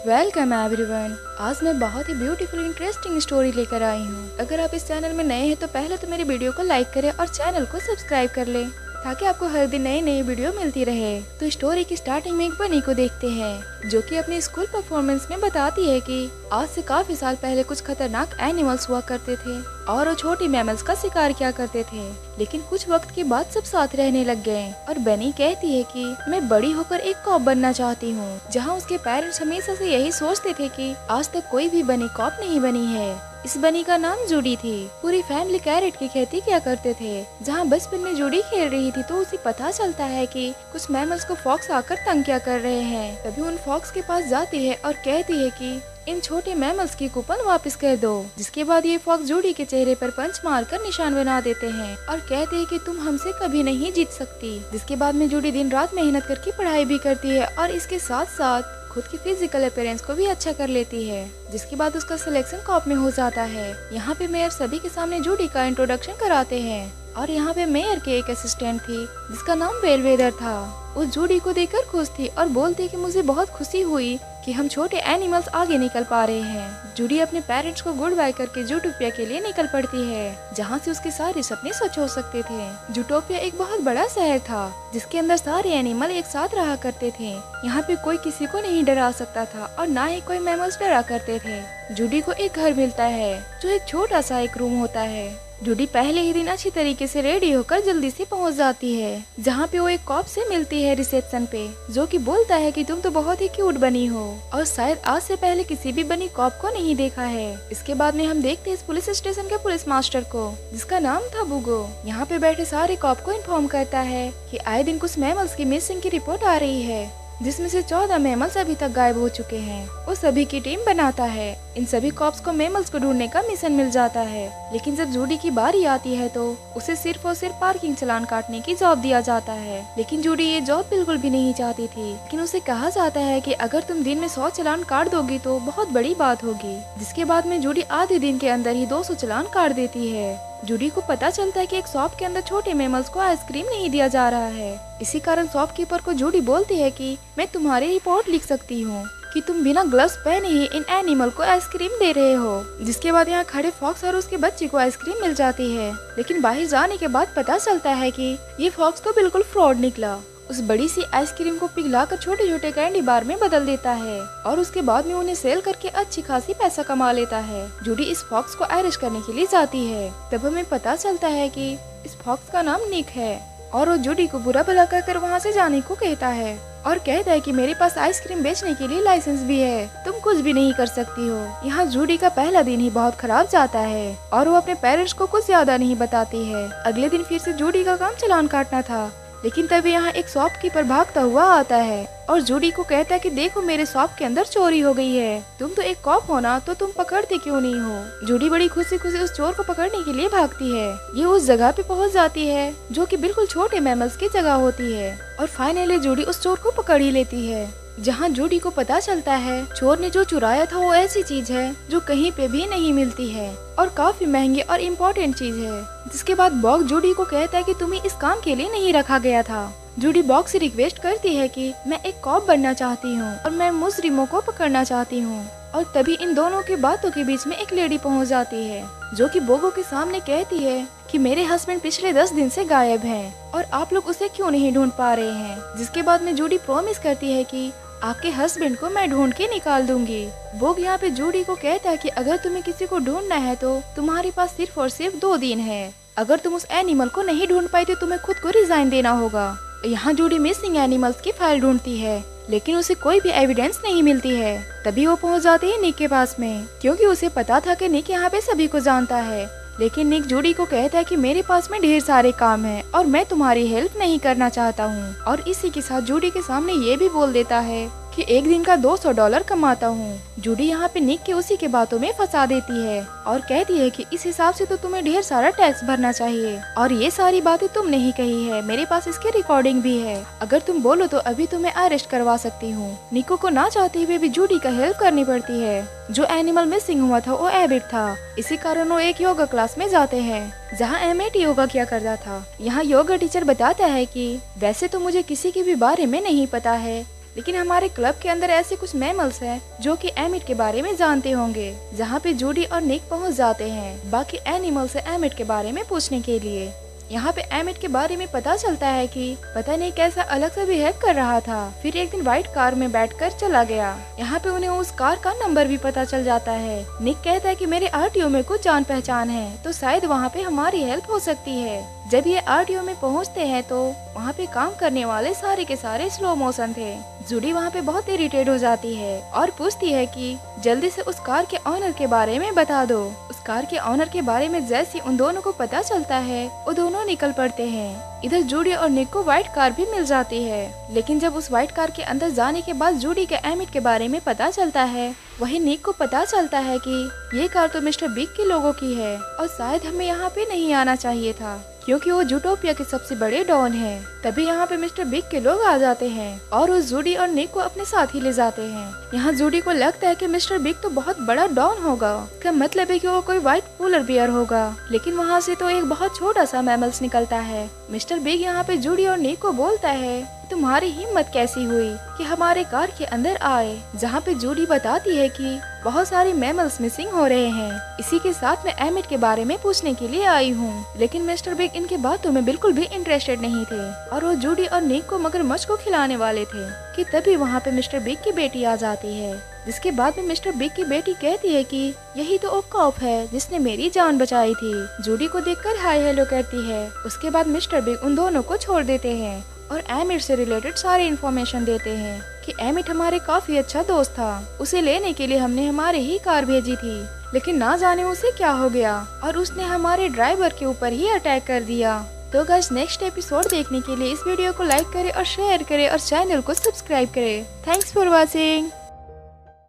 Welcome everyone. आज मैं बहुत ही ब्यूटीफुल इंटरेस्टिंग स्टोरी लेकर आई हूँ। अगर आप इस चैनल में नए हैं तो पहले तो मेरी वीडियो को लाइक करें और चैनल को सब्सक्राइब कर लें ताकि आपको हर दिन नई नई वीडियो मिलती रहे। तो स्टोरी की स्टार्टिंग में एक बनी को देखते हैं जो कि अपनी स्कूल परफॉर्मेंस में बताती है कि आज से काफी साल पहले कुछ खतरनाक एनिमल्स हुआ करते थे और वो छोटी मैमल्स का शिकार किया करते थे, लेकिन कुछ वक्त के बाद सब साथ रहने लग गए। और बनी कहती है कि मैं बड़ी होकर एक कॉप बनना चाहती हूँ। जहाँ उसके पेरेंट्स हमेशा से यही सोचते थे कि आज तक कोई भी बनी कॉप नहीं बनी है। इस बनी का नाम जूडी थी। पूरी फैमिली कैरेट की खेती किया करते थे। जहाँ बचपन में जूडी खेल रही थी तो उसे पता चलता है कि कुछ मैमल्स को फॉक्स आकर तंग किया कर रहे हैं। तभी उन फॉक्स के पास जाती है और कहती है कि इन छोटे मैमल्स की कूपन वापस कर दो। जिसके बाद ये फॉक्स जूडी के चेहरे पर पंच मारकर निशान बना देते हैं और कहते हैं कि तुम हमसे कभी नहीं जीत सकती। जिसके बाद में जूडी दिन रात मेहनत करके पढ़ाई भी करती है और इसके साथ साथ खुद की फिजिकल अपीयरेंस को भी अच्छा कर लेती है। जिसके बाद उसका सिलेक्शन कॉप में हो जाता है। यहाँ पे मेयर सभी के सामने जूडी का इंट्रोडक्शन कराते हैं और यहाँ पे मेयर के एक असिस्टेंट थी जिसका नाम बेलवेदर था। वो जूडी को देखकर खुश थी और बोलती कि मुझे बहुत खुशी हुई कि हम छोटे एनिमल्स आगे निकल पा रहे हैं। जूडी अपने पेरेंट्स को गुड बाय करके जूटोपिया के लिए निकल पड़ती है जहाँ से उसके सारे सपने सच हो सकते थे। जूटोपिया एक बहुत बड़ा शहर था जिसके अंदर सारे एनिमल एक साथ रहा करते थे। यहाँ पे कोई किसी को नहीं डरा सकता था और ना ही कोई मैमल्स डरा करते थे। जूडी को एक घर मिलता है जो एक छोटा सा एक रूम होता है। जूडी पहले ही दिन अच्छी तरीके से रेडी होकर जल्दी से पहुंच जाती है जहाँ पे वो एक कॉप से मिलती है रिसेप्शन पे, जो कि बोलता है कि तुम तो बहुत ही क्यूट बनी हो और शायद आज से पहले किसी भी बनी कॉप को नहीं देखा है। इसके बाद में हम देखते हैं इस पुलिस स्टेशन के पुलिस मास्टर को जिसका नाम था बुगो। यहाँ पे बैठे सारे कॉप को इन्फॉर्म करता है कि आए दिन कुछ मैमल्स की मिसिंग की रिपोर्ट आ रही है जिसमें से 14 मैमल्स अभी तक गायब हो चुके हैं। वो सभी की टीम बनाता है। इन सभी कॉप्स को मैमल्स को ढूंढने का मिशन मिल जाता है, लेकिन जब जूडी की बारी आती है तो उसे सिर्फ और सिर्फ पार्किंग चालान काटने की जॉब दिया जाता है। लेकिन जूडी ये जॉब बिल्कुल भी नहीं चाहती थी, लेकिन उसे कहा जाता है कि अगर तुम दिन में 100 चालान काट दोगी तो बहुत बड़ी बात होगी। जिसके बाद में जूडी आधे दिन के अंदर ही 200 चालान काट देती है। जूडी को पता चलता है कि एक शॉप के अंदर छोटे मैमल्स को आइसक्रीम नहीं दिया जा रहा है। इसी कारण शॉपकीपर को जूडी बोलती है कि मैं तुम्हारी रिपोर्ट लिख सकती हूँ कि तुम बिना ग्लव्स पहने ही इन एनिमल को आइसक्रीम दे रहे हो। जिसके बाद यहाँ खड़े फॉक्स और उसके बच्चे को आइसक्रीम मिल जाती है, लेकिन बाहर जाने के बाद पता चलता है कि ये फॉक्स तो बिल्कुल फ्रॉड निकला। उस बड़ी सी आइसक्रीम को पिघलाकर छोटे छोटे कैंडी बार में बदल देता है और उसके बाद में उन्हें सेल करके अच्छी खासी पैसा कमा लेता है। जूडी इस फॉक्स को अरेस्ट करने के लिए जाती है। तब हमें पता चलता है कि इस फॉक्स का नाम निक है और वो जूडी को बुरा भला कहकर वहाँ से जाने को कहता है और कहता है कि मेरे पास आइसक्रीम बेचने के लिए लाइसेंस भी है, तुम कुछ भी नहीं कर सकती हो। यहाँ जूडी का पहला दिन ही बहुत खराब जाता है और वो अपने पेरेंट्स को कुछ ज्यादा नहीं बताती है। अगले दिन फिर से जूडी का काम चालान काटना था, लेकिन तभी यहाँ एक शॉपकीपर भागता हुआ आता है और जूडी को कहता है कि देखो मेरे शॉप के अंदर चोरी हो गई है। तुम तो एक कॉप हो ना, तो तुम पकड़ते क्यों नहीं हो। जूडी बड़ी खुशी खुशी उस चोर को पकड़ने के लिए भागती है। ये उस जगह पे पहुँच जाती है जो कि बिल्कुल छोटे मैमल्स की जगह होती है और फाइनली जूडी उस चोर को पकड़ ही लेती है। जहाँ जूडी को पता चलता है चोर ने जो चुराया था वो ऐसी चीज है जो कहीं पे भी नहीं मिलती है और काफी महंगी और इम्पोर्टेंट चीज है। जिसके बाद बॉग जूडी को कहता है कि तुम्हें इस काम के लिए नहीं रखा गया था। जूडी बॉग से रिक्वेस्ट करती है कि मैं एक कॉप बनना चाहती हूँ और मैं मुजरिमों को पकड़ना चाहती हूँ। और तभी इन दोनों की बातों के बीच में एक लेडी पहुँच जाती है जो कि बोगो के सामने कहती है कि मेरे हस्बैंड पिछले 10 दिन से गायब हैं और आप लोग उसे क्यों नहीं ढूंढ पा रहे हैं। जिसके बाद में जूडी प्रॉमिस करती है कि आपके हस्बैंड को मैं ढूंढ के निकाल दूंगी। बोग यहाँ पे जूडी को कहता है कि अगर तुम्हें किसी को ढूंढना है तो तुम्हारे पास सिर्फ और सिर्फ 2 दिन है। अगर तुम उस एनिमल को नहीं ढूंढ पाई तो तुम्हें खुद को रिजाइन देना होगा। यहाँ जूडी मिसिंग एनिमल्स की फाइल ढूंढती है, लेकिन उसे कोई भी एविडेंस नहीं मिलती है। तभी वो पहुँच जाती है निक के पास में, क्योंकि उसे पता था कि निक यहाँ पे सभी को जानता है। लेकिन निक जूडी को कहता है कि मेरे पास में ढेर सारे काम हैं और मैं तुम्हारी हेल्प नहीं करना चाहता हूँ। और इसी के साथ जूडी के सामने ये भी बोल देता है कि एक दिन का $200 कमाता हूँ। जूडी यहाँ पे निक के उसी के बातों में फंसा देती है और कहती है कि इस हिसाब से तो तुम्हें ढेर सारा टैक्स भरना चाहिए और ये सारी बातें तुमने ही कही है, मेरे पास इसकी रिकॉर्डिंग भी है। अगर तुम बोलो तो अभी तुम्हें अरेस्ट करवा सकती हूँ। निको को ना चाहते हुए भी जूडी का हेल्प करनी पड़ती है। जो एनिमल मिसिंग हुआ था वो एबिट था, इसी कारण वो एक योगा क्लास में जाते हैं जहाँ एमिट योगा किया करता था। यहाँ योगा टीचर बताता है कि वैसे तो मुझे किसी के भी बारे में नहीं पता है, लेकिन हमारे क्लब के अंदर ऐसे कुछ मैमल्स हैं जो कि एमिट के बारे में जानते होंगे। जहाँ पे जूडी और निक पहुँच जाते हैं बाकी एनिमल से एमिट के बारे में पूछने के लिए। यहाँ पे एमिट के बारे में पता चलता है कि पता नहीं कैसा अलग से बिहेव कर रहा था, फिर एक दिन व्हाइट कार में बैठकर चला गया। यहाँ पे उन्हें उस कार का नंबर भी पता चल जाता है। निक कहता है कि मेरे आरटीओ में कुछ जान पहचान है तो शायद वहाँ पे हमारी हेल्प हो सकती है। जब ये आरटीओ में पहुँचते हैं तो वहाँ पे काम करने वाले सारे के सारे स्लो मोशन थे। जूडी वहाँ पे बहुत इरिटेट हो जाती है और पूछती है कि जल्दी से उस कार के ऑनर के बारे में बता दो। उस कार के ऑनर के बारे में जैसे उन दोनों को पता चलता है वो दोनों निकल पड़ते हैं। इधर जूडी और निक को व्हाइट कार भी मिल जाती है, लेकिन जब उस व्हाइट कार के अंदर जाने के बाद जूडी के एमिट के बारे में पता चलता है, वही निक को पता चलता है कि ये कार तो मिस्टर बिग के लोगों की है और शायद हमें यहाँ पे नहीं आना चाहिए था क्योंकि वो जूटोपिया के सबसे बड़े डॉन हैं। तभी यहाँ पे मिस्टर बिग के लोग आ जाते हैं और उस जूडी और निक को अपने साथ ही ले जाते हैं। यहाँ जूडी को लगता है कि मिस्टर बिग तो बहुत बड़ा डॉन होगा, इसका मतलब है कि वो कोई व्हाइट पोलर बियर होगा, लेकिन वहाँ से तो एक बहुत छोटा सा मैमल्स निकलता है। मिस्टर बिग यहाँ पे जूडी और निक को बोलता है तुम्हारी हिम्मत कैसी हुई कि हमारे कार के अंदर आए, जहाँ पे जूडी बताती है कि बहुत सारे मैमल्स मिसिंग हो रहे हैं, इसी के साथ मैं एमिट के बारे में पूछने के लिए आई हूँ। लेकिन मिस्टर बिग इनके बातों में बिल्कुल भी इंटरेस्टेड नहीं थे और वो जूडी और निक को मगरमच्छ को खिलाने वाले थे कि तभी वहाँ पे मिस्टर बिग की बेटी आ जाती है, जिसके बाद में मिस्टर बिग की बेटी कहती है कि यही तो वो कॉप है जिसने मेरी जान बचाई थी। जूडी को देखकर हाय हेलो कहती है। उसके बाद मिस्टर बिग उन दोनों को छोड़ देते हैं और एमिट से रिलेटेड सारी इन्फॉर्मेशन देते हैं कि एमिट हमारे काफी अच्छा दोस्त था, उसे लेने के लिए हमने हमारे ही कार भेजी थी, लेकिन ना जाने उसे क्या हो गया और उसने हमारे ड्राइवर के ऊपर ही अटैक कर दिया। तो गाइस नेक्स्ट एपिसोड देखने के लिए इस वीडियो को लाइक करें और शेयर करें और चैनल को सब्सक्राइब करें। Thanks for watching.